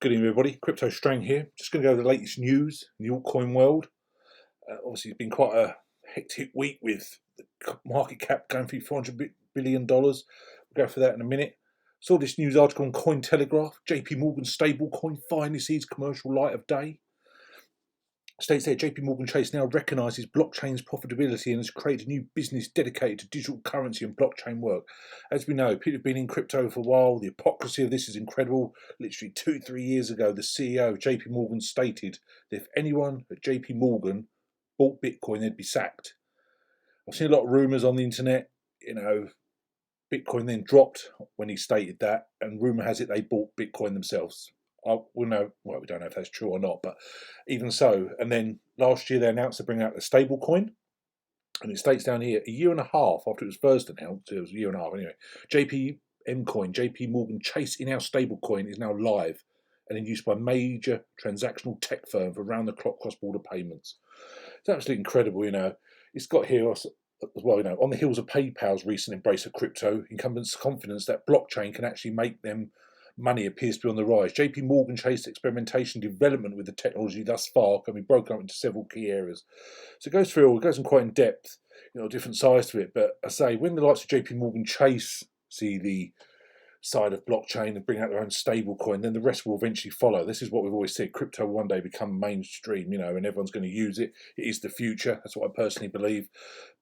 Good evening, everybody. Crypto STRANG here. Just going to go over the latest news in the altcoin world. Obviously, it's been quite a hectic week with the market cap going through $400 billion. We'll go for that in a minute. Saw this news article on Cointelegraph. Morgan Stablecoin finally sees commercial light of day. States that Morgan Chase now recognises blockchain's profitability and has created a new business dedicated to digital currency and blockchain work. As we know, people have been in crypto for a while. The hypocrisy of this is incredible. Literally 2-3 years ago, the CEO of Morgan stated that if anyone at Morgan bought Bitcoin, they'd be sacked. I've seen a lot of rumours on the internet. Bitcoin then dropped when he stated that, and rumour has it they bought Bitcoin themselves. We don't know if that's true or not, but even so. And then last year they announced to bring out the stable coin, and it states down here, a year and a half after it was first announced, it was a year and a half anyway, JP Morgan Chase in-house stable coin is now live and in use by major transactional tech firms for round-the-clock cross-border payments. It's absolutely incredible, It's got here as well, on the heels of PayPal's recent embrace of crypto, incumbents' confidence that blockchain can actually make them money appears to be on the rise. Morgan Chase experimentation development with the technology thus far can be broken up into several key areas. So it goes in quite in depth, different sides to it. But I say, when the likes of Morgan Chase see the side of blockchain and bring out their own stable coin, then the rest will eventually follow. This is what we've always said, crypto will one day become mainstream, and everyone's going to use it. It is the future. That's what I personally believe.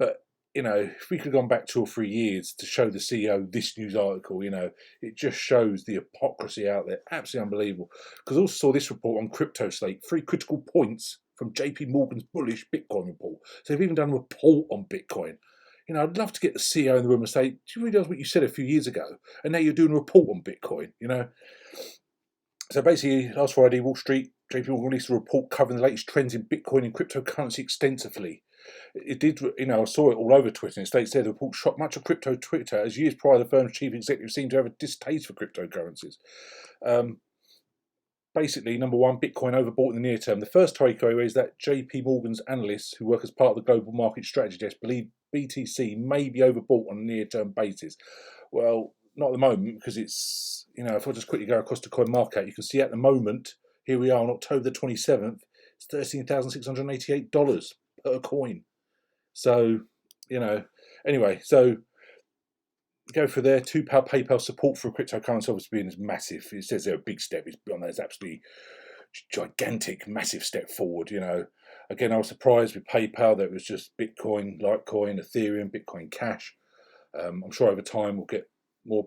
But if we could have gone back 2 or 3 years to show the CEO this news article, it just shows the hypocrisy out there. Absolutely unbelievable. Because I also saw this report on Crypto Slate, 3 critical points from JP Morgan's bullish Bitcoin report. So they've even done a report on Bitcoin. I'd love to get the CEO in the room and say, do you realise what you said a few years ago? And now you're doing a report on Bitcoin, So basically, last Friday, Wall Street, JP Morgan released a report covering the latest trends in Bitcoin and cryptocurrency extensively. It did, I saw it all over Twitter, and it states there the report shocked much of crypto Twitter, as years prior the firm's chief executive seemed to have a distaste for cryptocurrencies. Basically, number one, Bitcoin overbought in the near term. The first takeaway is that JP Morgan's analysts, who work as part of the global market strategy desk, believe BTC may be overbought on a near-term basis. Well, not at the moment, because it's, if I just quickly go across to CoinMarketCap, you can see at the moment, here we are on October the 27th, it's $13,688 per coin. So, anyway, so go for there. PayPal support for cryptocurrency obviously being massive. It says they're a big step. It's beyond that. It's absolutely gigantic, massive step forward. Again, I was surprised with PayPal that it was just Bitcoin, Litecoin, Ethereum, Bitcoin Cash. I'm sure over time we'll get more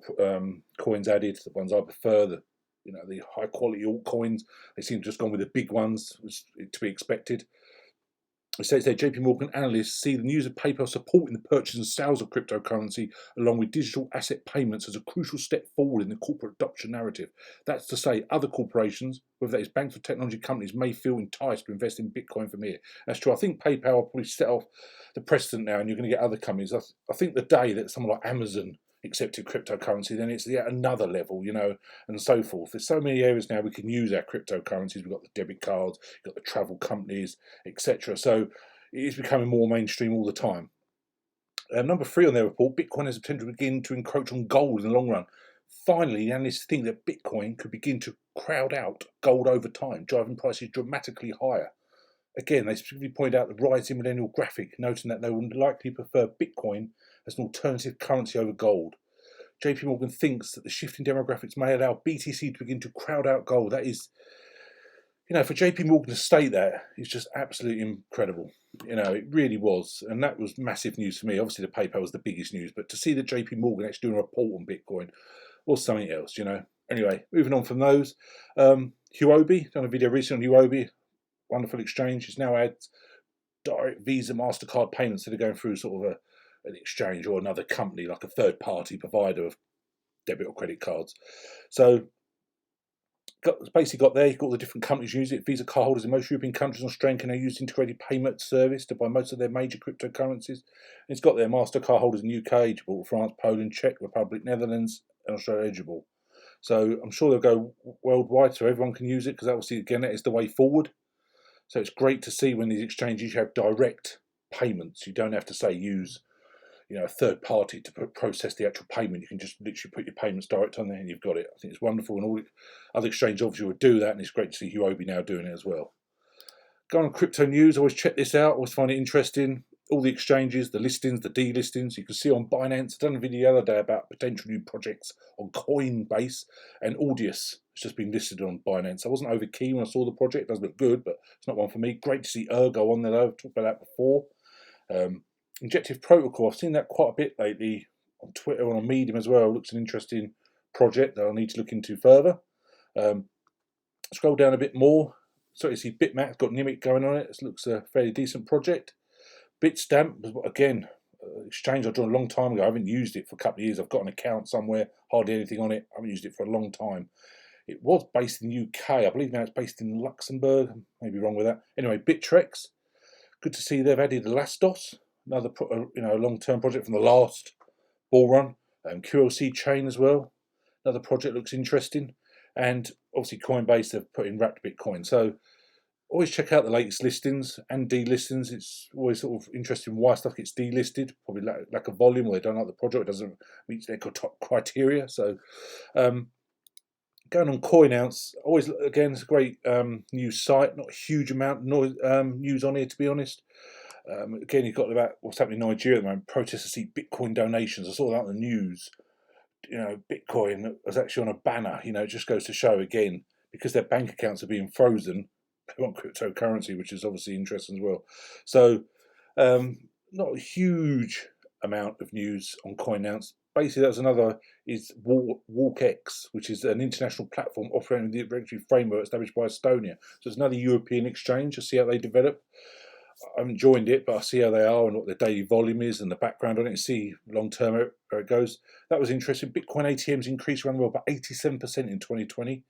coins added. The ones I prefer, the high quality altcoins. They seem to just gone with the big ones, was to be expected. It says there, JP Morgan analysts see the news of PayPal supporting the purchase and sales of cryptocurrency along with digital asset payments as a crucial step forward in the corporate adoption narrative. That's to say, other corporations, whether that is banks or technology companies, may feel enticed to invest in Bitcoin from here. That's true. I think PayPal will probably set off the precedent now, and you're going to get other companies. I think the day that someone like Amazon accepted cryptocurrency, then it's at another level, and so forth. There's so many areas now we can use our cryptocurrencies. We've got the debit cards, we've got the travel companies, etc. So it is becoming more mainstream all the time. Number 3 on their report, Bitcoin has the potential to begin to encroach on gold in the long run. Finally, the analysts think that Bitcoin could begin to crowd out gold over time, driving prices dramatically higher. Again, they specifically point out the rising millennial graphic, noting that they would likely prefer Bitcoin as an alternative currency over gold. JP Morgan thinks that the shifting demographics may allow BTC to begin to crowd out gold. That is, for JP Morgan to state that is just absolutely incredible. It really was. And that was massive news for me. Obviously, the PayPal was the biggest news, but to see that JP Morgan actually doing a report on Bitcoin was something else, Anyway, moving on from those. Huobi, done a video recently on Huobi. Wonderful exchange. It now adds direct Visa, MasterCard payments that are going through sort of an exchange or another company, like a third-party provider of debit or credit cards. So, you've got the different companies use it. Visa cardholders in most European countries and Australia can now use integrated payment service to buy most of their major cryptocurrencies. And it's got their MasterCard holders in the UK, eligible, France, Poland, Czech Republic, Netherlands, and Australia eligible. So I'm sure they'll go worldwide so everyone can use it, because obviously, again, that is the way forward. So it's great to see when these exchanges have direct payments. You don't have to use a third party to process the actual payment. You can just literally put your payments direct on there and you've got it. I think it's wonderful, and all other exchanges obviously would do that, and it's great to see Huobi now doing it as well. Go on crypto news, always check this out, always find it interesting. All the exchanges, the listings, the delistings. You can see on Binance. I've done a video the other day about potential new projects on Coinbase, and Audius has just been listed on Binance. I wasn't over keen when I saw the project. It does look good, but it's not one for me. Great to see Ergo on there though. I've talked about that before. Injective Protocol, I've seen that quite a bit lately on Twitter and on Medium as well. It looks an interesting project that I'll need to look into further. Scroll down a bit more. So you see Bitmax got Nimic going on it. It looks a fairly decent project. Bitstamp, again, exchange I joined a long time ago. I haven't used it for a couple of years. I've got an account somewhere, hardly anything on it. I haven't used it for a long time. It was based in the UK. I believe now it's based in Luxembourg. I may be wrong with that. Anyway, Bittrex, good to see they've added Elastos, another long-term project from the last bull run. QLC Chain as well, another project looks interesting. And obviously Coinbase, they've put in wrapped Bitcoin. So always check out the latest listings and delistings. It's always sort of interesting why stuff gets delisted. Probably lack of volume, or they don't like the project, it doesn't meet their top criteria. So going on CoinOunce, always, again, it's a great news site. Not a huge amount of news on here, to be honest. Again, you've got about what's happening in Nigeria at the moment. Protesters seek Bitcoin donations. I saw that on the news. Bitcoin was actually on a banner. It just goes to show, again, because their bank accounts are being frozen, they want cryptocurrency, which is obviously interesting as well. So, not a huge amount of news on CoinOunce. Basically, that's another is WIREX, which is an international platform operating the regulatory framework established by Estonia. So it's another European exchange. To see how they develop. I haven't joined it, but I see how they are and what their daily volume is and the background on it, and see long term where it goes. That was interesting. Bitcoin ATMs increased around the world by 87% in 2020.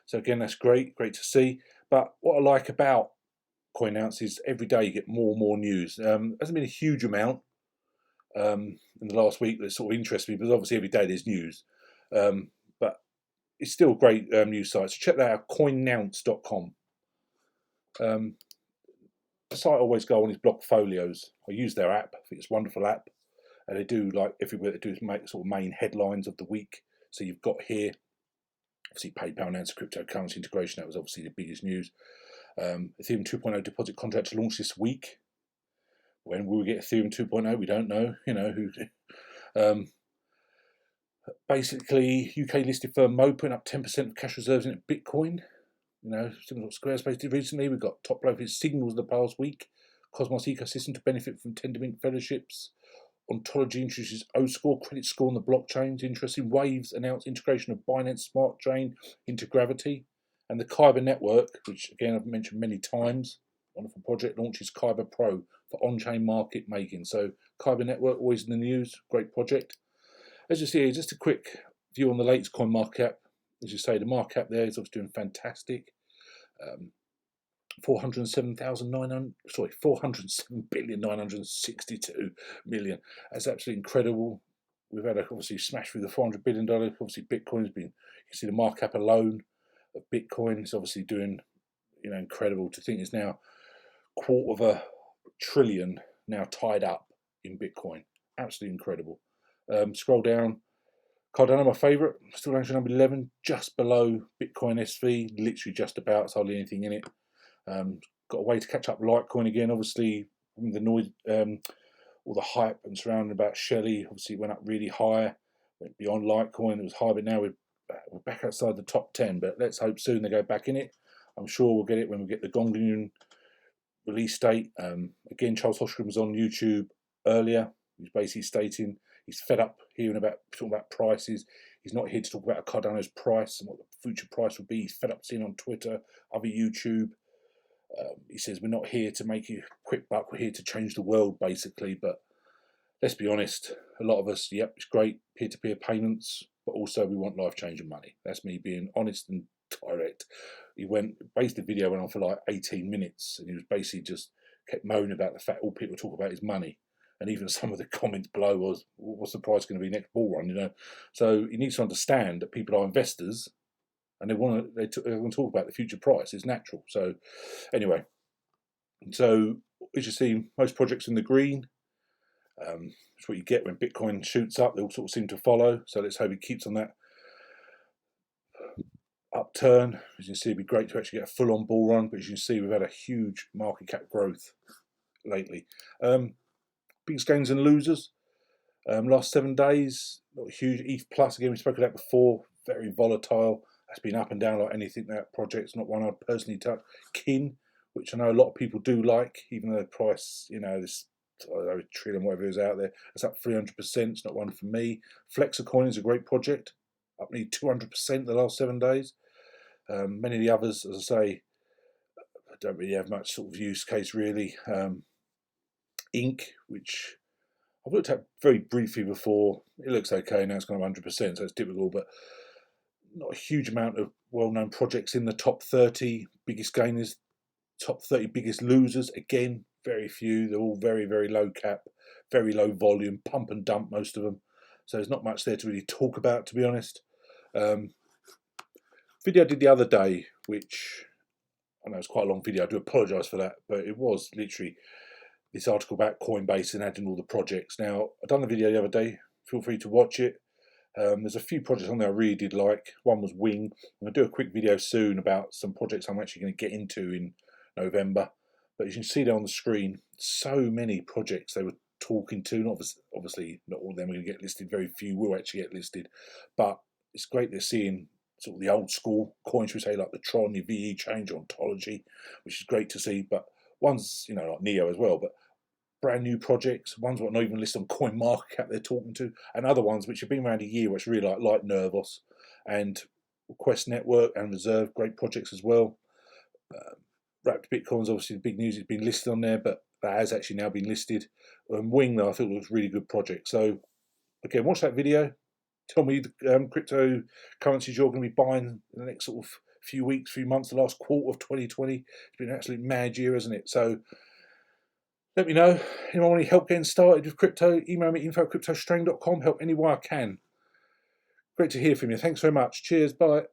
So again, that's great to see. But what I like about CoinOunce is every day you get more and more news. Hasn't been a huge amount in the last week that sort of interests me, because obviously every day there's news. But it's still a great news site. So check that out, coinounce.com. The site I always go on is Blockfolios. I use their app. I think it's a wonderful app. And they do, like everywhere, they do make sort of main headlines of the week. So you've got here, obviously PayPal announced cryptocurrency integration. That was obviously the biggest news. Ethereum 2.0 deposit contract to launch this week. When will we get Ethereum 2.0? We don't know. Basically, UK listed firm Mo putting up 10% of cash reserves in Bitcoin. Similar to what Squarespace did recently. We've got top profit signals the past week. Cosmos ecosystem to benefit from Tendermint fellowships. Ontology introduces O-Score, credit score on the blockchains. Interesting. Waves announced integration of Binance Smart Chain into Gravity. And the Kyber network, which again I've mentioned many times, wonderful project, launches Kyber Pro for on-chain market making. So Kyber network, always in the news, great project. As you see here, just a quick view on the latest CoinMarketCap. As you say, the market cap there is obviously doing fantastic. 407,962,000,000. That's absolutely incredible. We've had obviously smash through the $400 billion. Obviously, Bitcoin's been. You can see the market cap alone of Bitcoin is obviously doing, incredible. To think it's now $250 billion now tied up in Bitcoin. Absolutely incredible. Scroll down. Cardano, my favourite, still ranks number 11, just below Bitcoin SV, literally just about. It's hardly anything in it. Got a way to catch up Litecoin again. Obviously, the noise, all the hype and surrounding about Shelley, obviously it went up really high, went beyond Litecoin. It was high, but now we're back outside the top 10. But let's hope soon they go back in it. I'm sure we'll get it when we get the Gongunion release date. Again, Charles Hoskins was on YouTube earlier. He's basically stating he's fed up talking about prices. He's not here to talk about Cardano's price and what the future price will be. He's fed up seeing on Twitter, other YouTube. He says, we're not here to make you quick buck. We're here to change the world, basically. But let's be honest, a lot of us, yep, it's great, peer-to-peer payments, but also we want life-changing money. That's me being honest and direct. The video went on for like 18 minutes, and he was basically just kept moaning about the fact all people talk about is money. And even some of the comments below was, what's the price going to be next bull run, So he needs to understand that people are investors and they want to talk about the future price. It's natural. So anyway, so as you see, most projects in the green. It's what you get when Bitcoin shoots up. They all sort of seem to follow. So let's hope it keeps on that upturn. As you can see, it'd be great to actually get a full-on bull run. But as you can see, we've had a huge market cap growth lately. Biggest gains and losers. Last 7 days, not huge. ETH Plus, again, we spoke of that before. Very volatile. That's been up and down like anything. That project's not one I'd personally touch. Kin, which I know a lot of people do like, even though the price, you know, this trillion whatever is out there, it's up 300%. It's not one for me. FlexaCoin is a great project, up nearly 200% the last 7 days. Many of the others, as I say, don't really have much sort of use case really. Ink, which I've looked at very briefly before. It looks okay now. It's gone 100%, so it's typical, but not a huge amount of well-known projects in the top 30 biggest gainers, top 30 biggest losers. Again, very few. They're all very, very low cap, very low volume, pump and dump, most of them. So there's not much there to really talk about, to be honest. Video I did the other day, which I know it's quite a long video. I do apologise for that, but it was literally this article about Coinbase and adding all the projects. Now, I've done the video the other day. Feel free to watch it. There's a few projects on there I really did like. One was Wing. I'm going to do a quick video soon about some projects I'm actually going to get into in November. But as you can see there on the screen, so many projects they were talking to. Not obviously, not all of them are going to get listed. Very few will actually get listed. But it's great they're seeing sort of the old school coins, we say, like the Tron, your VE change, ontology, which is great to see. But ones, you know, like Neo as well, but brand new projects, ones that are not even listed on CoinMarketCap they're talking to, and other ones which have been around a year, which really like Nervos and Quest Network and Reserve, great projects as well. Wrapped Bitcoin's obviously the big news, it's been listed on there, but that has actually now been listed. Wing, though, I thought it was a really good project. So, again, watch that video. Tell me the cryptocurrencies you're going to be buying in the next sort of few weeks, few months, the last quarter of 2020. It's been an absolute mad year, hasn't it? So let me know. Anyone want any help getting started with crypto? Email me info@cryptostrang.com. Help any way I can. Great to hear from you. Thanks very much. Cheers. Bye.